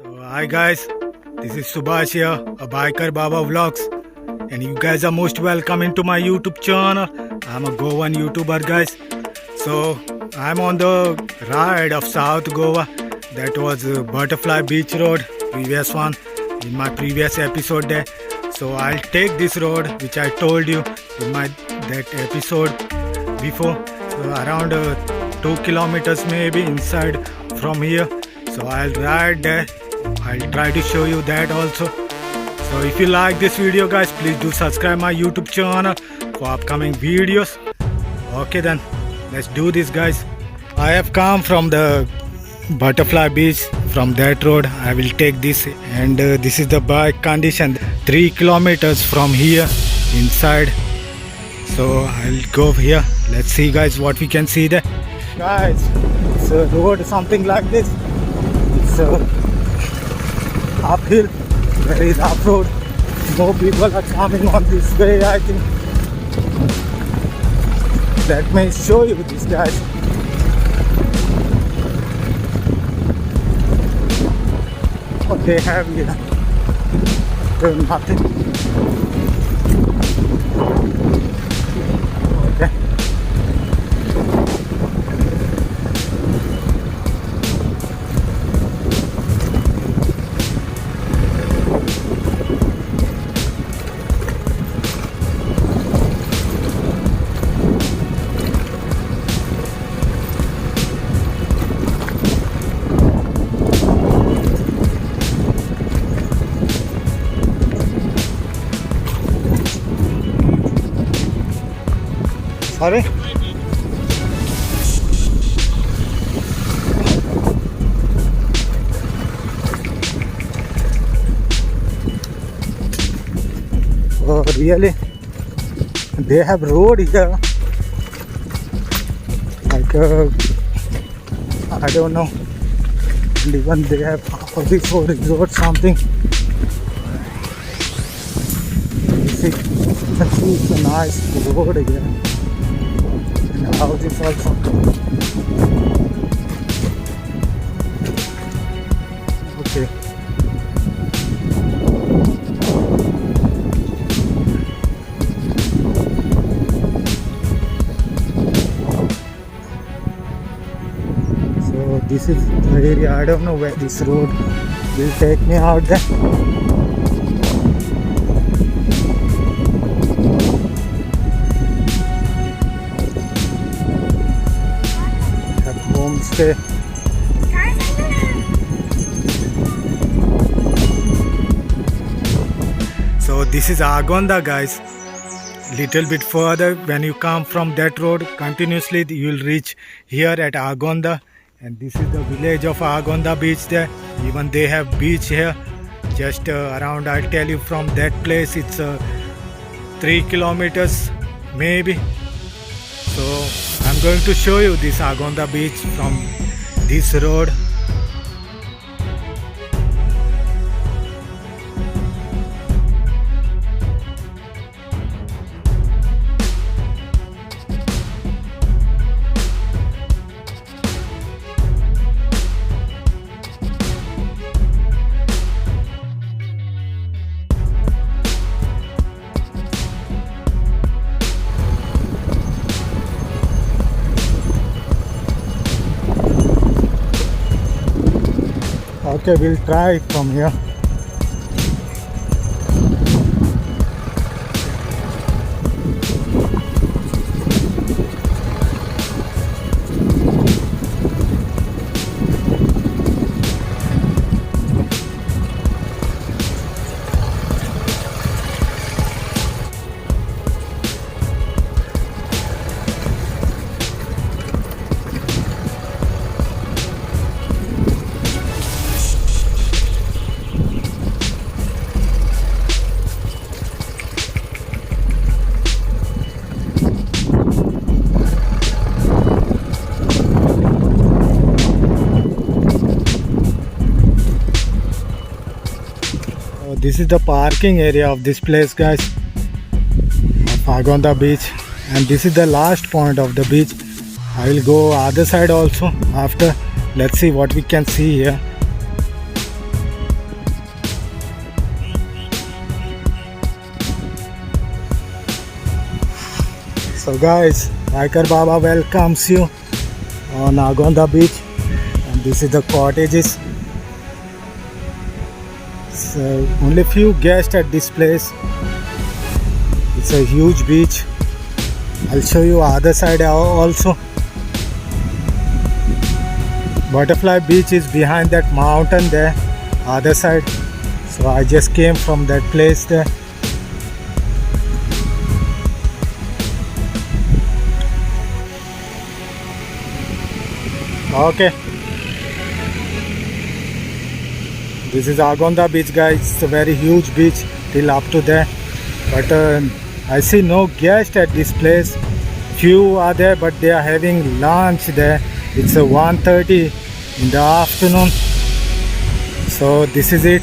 Hi guys, this is Subhash here, a biker Baba Vlogs, and you guys are most welcome into my YouTube channel. I'm a Goan YouTuber, guys. So I'm on the ride of South Goa. That was Butterfly Beach Road, previous one in my previous episode there. So I'll take this road, which I told you in my that episode before. So around 2 kilometers maybe inside from here. So I'll ride there. I'll try to show you that also. So if you like this video guys, please do subscribe my YouTube channel for upcoming videos. Okay then, let's do this guys. I have come from the Butterfly Beach. From that road I will take this, and this is the bike condition. 3 kilometers from here inside. So I'll go here. Let's see guys what we can see there. Guys, it's a road something like this. It's uphill, there is off-road. More people are coming on this way, I think. Let me show you this guys. What they have here, there's nothing. Okay. Sorry? Oh really? They have road here. Like I don't know. And even they have this road something. You see, it's a nice road here. Houses also. Okay. So this is the area. I don't know where this road will take me out there. Homestay. So this is Agonda guys. Little bit further, when you come from that road continuously, you will reach here at Agonda, and this is the village of Agonda Beach there. Even they have beach here just around, I'll tell you, from that place it's 3 kilometers maybe. So I'm going to show you this Agonda Beach from this road. Okay, we'll try it from here. This is the parking area of this place guys, of Agonda Beach, and this is the last point of the beach. I will go other side also after. Let's see what we can see here. So guys, Biker Baba welcomes you on Agonda Beach, and this is the cottages. So only few guests at this place. It's a huge beach. I'll show you other side also. Butterfly Beach is behind that mountain there, other side. So I just came from that place there. Okay, this is Agonda Beach, guys. It's a very huge beach till up to there, but I see no guest at this place. Few are there, but they are having lunch there. It's a 1:30 in the afternoon. So this is it.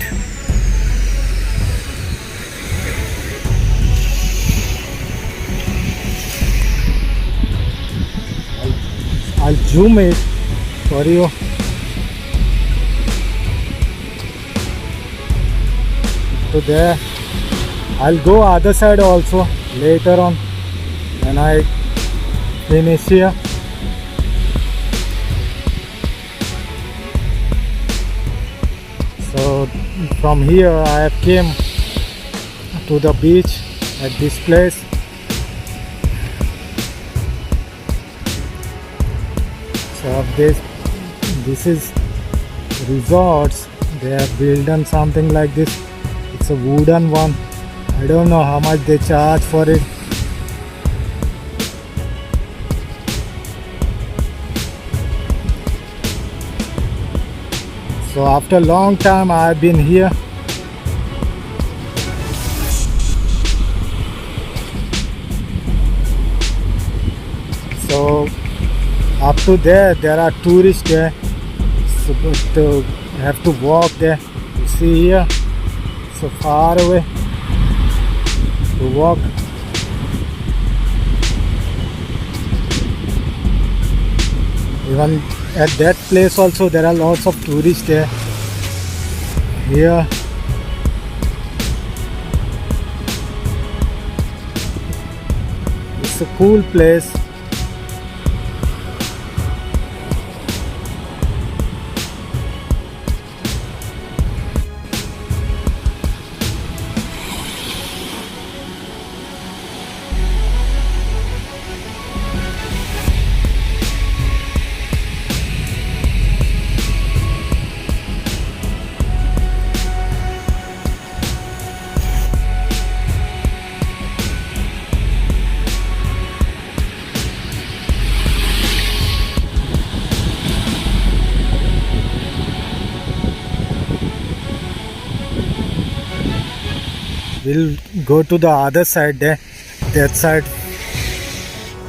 I'll zoom it for you. So there, I'll go other side also later on when I finish here. So from here I have came to the beach at this place. So this is resorts. They have built on something like this. It's a wooden one. I don't know how much they charge for it. So after a long time I have been here. So up to there are tourists there. So to have to walk there. You see here, so far away to walk. Even at that place also there are lots of tourists there. Here it's a cool place. We'll go to the other side there, that side.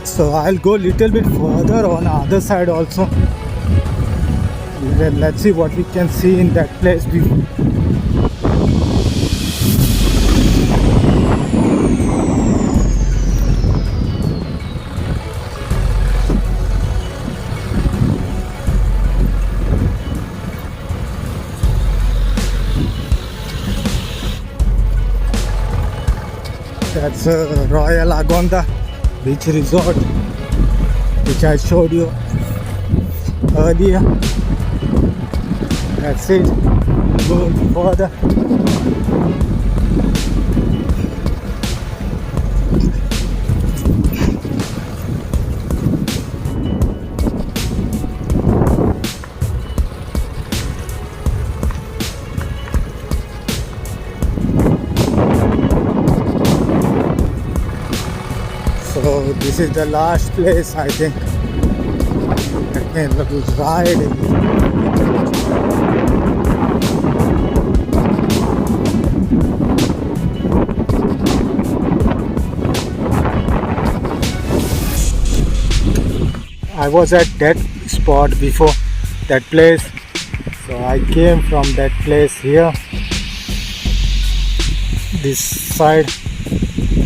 So I'll go little bit further on other side also. Then let's see what we can see in that place. That's Royal Agonda Beach Resort, which I showed you earlier. That's it. Go further. So this is the last place, I think. Let me ride. I was at that spot before, that place. So I came from that place here, this side,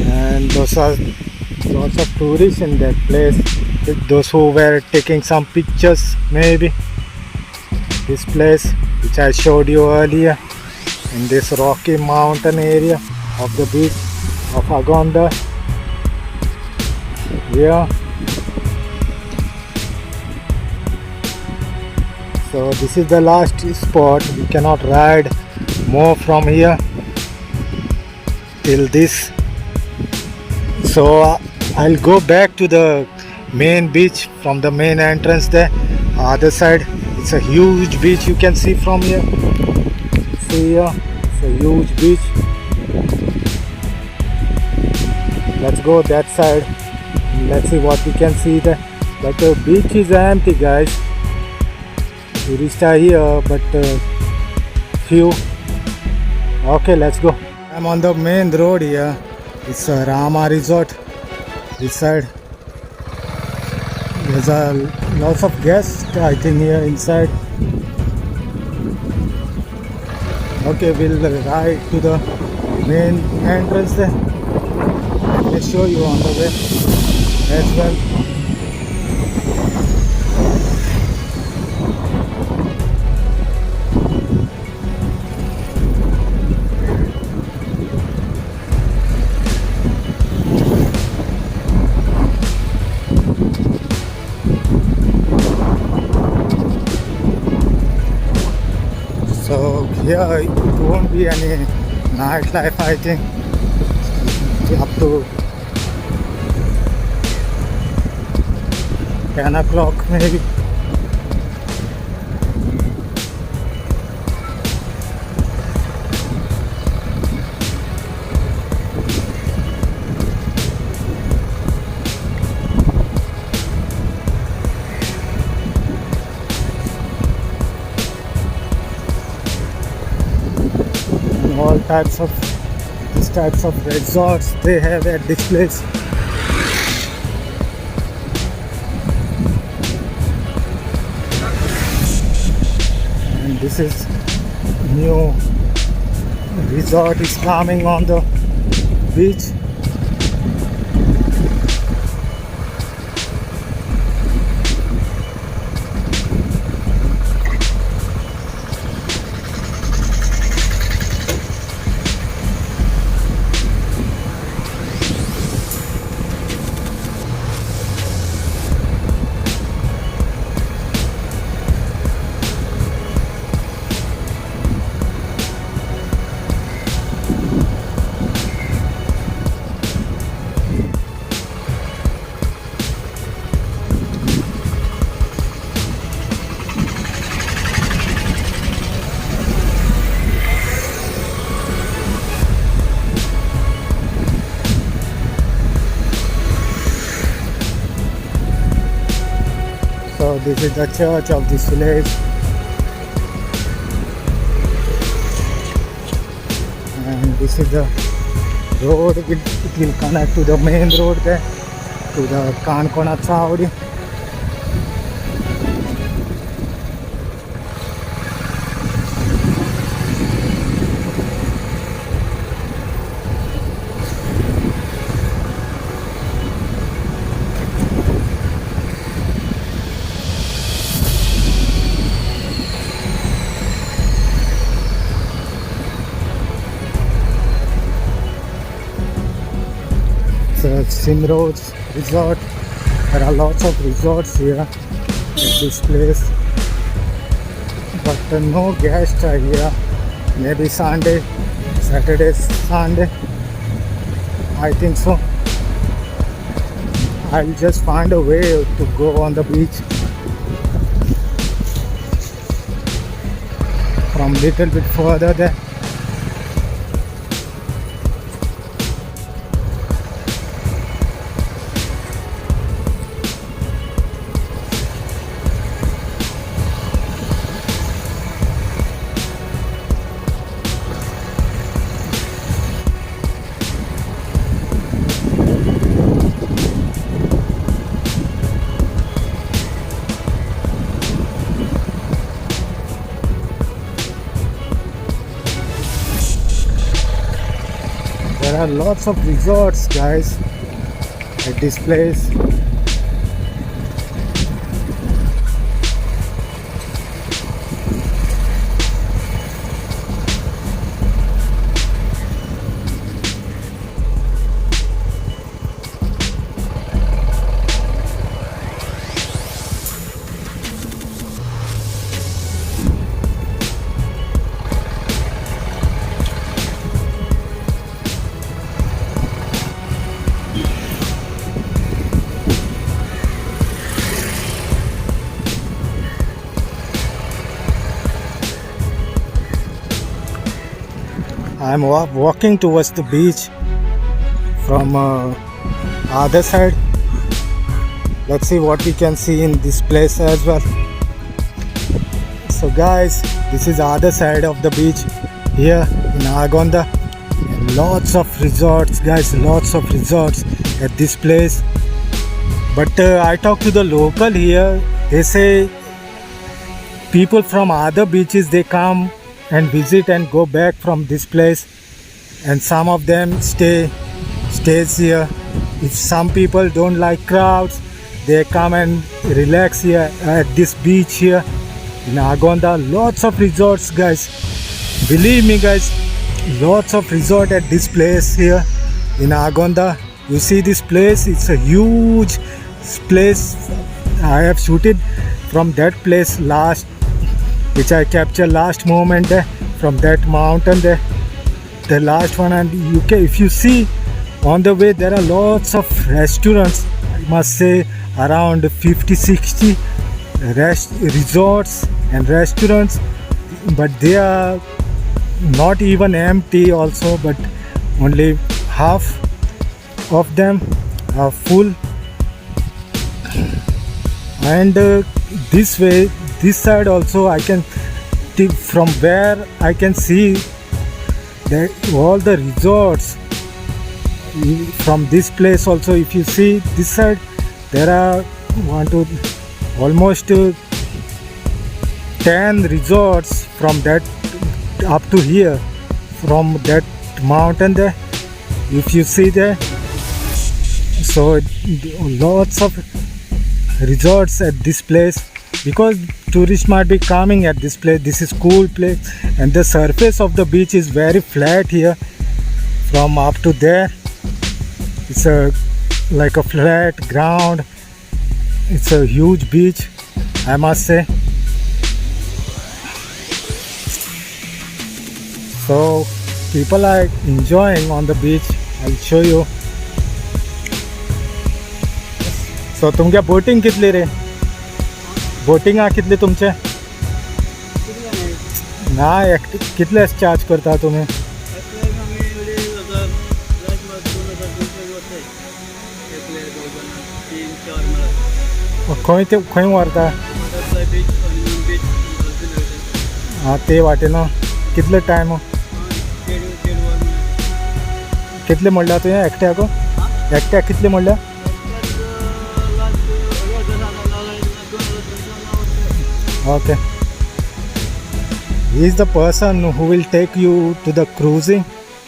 and those are lots of tourists in that place. Those who were taking some pictures, maybe. This place which I showed you earlier, in this rocky mountain area of the beach of Agonda. Yeah. So this is the last spot. We cannot ride more from here till this. So I'll go back to the main beach from the main entrance there. Other side, it's a huge beach you can see from here. See here, it's a huge beach. Let's go that side. Let's see what we can see there. But the beach is empty, guys. Tourists are here, but few. Okay, let's go. I'm on the main road here. It's a Rama Resort. This side. There's a lots of guests, I think, here inside. Okay, we'll ride to the main entrance there. Let me show you on the way as well. So here it won't be any nightlife, I think, up to 10 o'clock maybe. All types of these types of resorts they have at this place. And this is new resort is coming on the beach. So this is the church of this village, and this is the road. It will connect to the main road there, to the Kankona Chowdi. Simrose Resort. There are lots of resorts here at this place, but no guests are here. Maybe Sunday, Saturday, Sunday, I think so. I'll just find a way to go on the beach from little bit further there. There are lots of resorts, guys, at this place. I'm walking towards the beach from other side. Let's see what we can see in this place as well. So guys, this is the other side of the beach here in Agonda. And lots of resorts, guys, lots of resorts at this place. But I talked to the local here. They say people from other beaches, they come and visit and go back from this place, and some of them stays here. If some people don't like crowds, they come and relax here at this beach here in Agonda. Lots of resorts, guys, believe me guys, lots of resort at this place here in Agonda. You see this place, it's a huge place. I have shooted from that place last, which I captured last moment there, from that mountain there, the last one. And if you see on the way, there are lots of restaurants. I must say around 50-60 resorts and restaurants, but they are not even empty also, but only half of them are full. And this way, this side also, I can from where I can see that all the resorts from this place also. If you see this side, there are almost 10 resorts from that up to here, from that mountain there, if you see there. So lots of resorts at this place, because tourists might be coming at this place. This is cool place, and the surface of the beach is very flat here from up to there. It's like a flat ground. It's a huge beach, I must say. So people are enjoying on the beach. I'll show you. So तुमच्या boating कितली रे? बोटिंगा कितले तुमचे? ना कितले charge करता तुम्ही? खंय व्हरता? हां ते वाटेन. कितले टायम? कितले म्हणल्या तुवें एकट्याक? एकट्याक कितले म्हणल्या? Okay, he is the person who will take you to the cruising,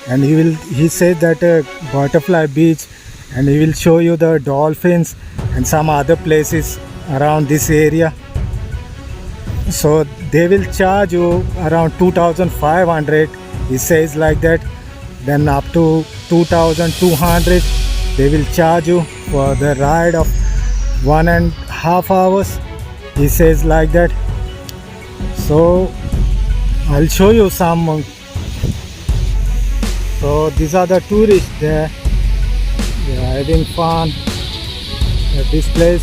and he said that butterfly beach, and he will show you the dolphins and some other places around this area. So they will charge you around 2,500, he says like that. Then up to 2,200 they will charge you for the ride of 1.5 hours, he says like that. So I'll show you some. So these are the tourists there. They are having fun at this place.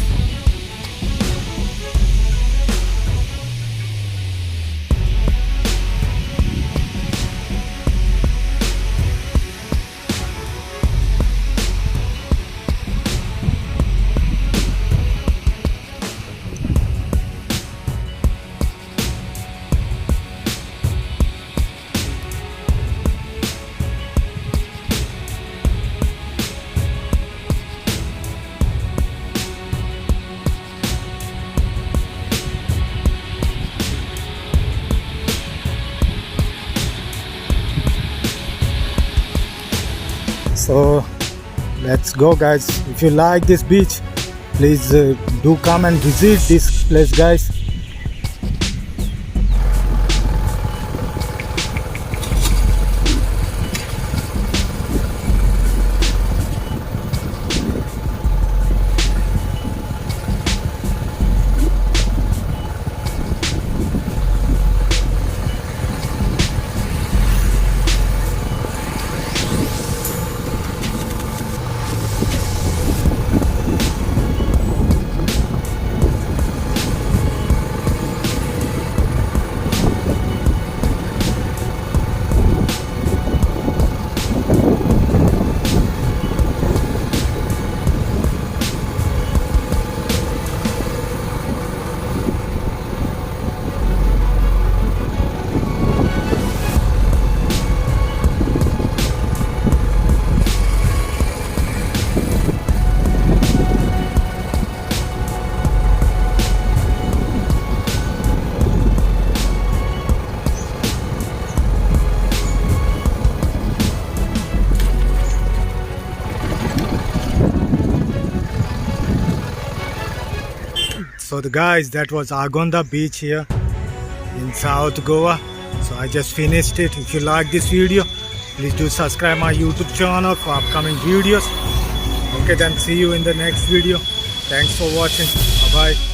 So let's go guys. If you like this beach, please do come and visit this place, guys. So the guys, that was Agonda Beach here in South Goa. So I just finished it. If you like this video, please do subscribe my YouTube channel for upcoming videos. Okay, then see you in the next video. Thanks for watching. Bye bye.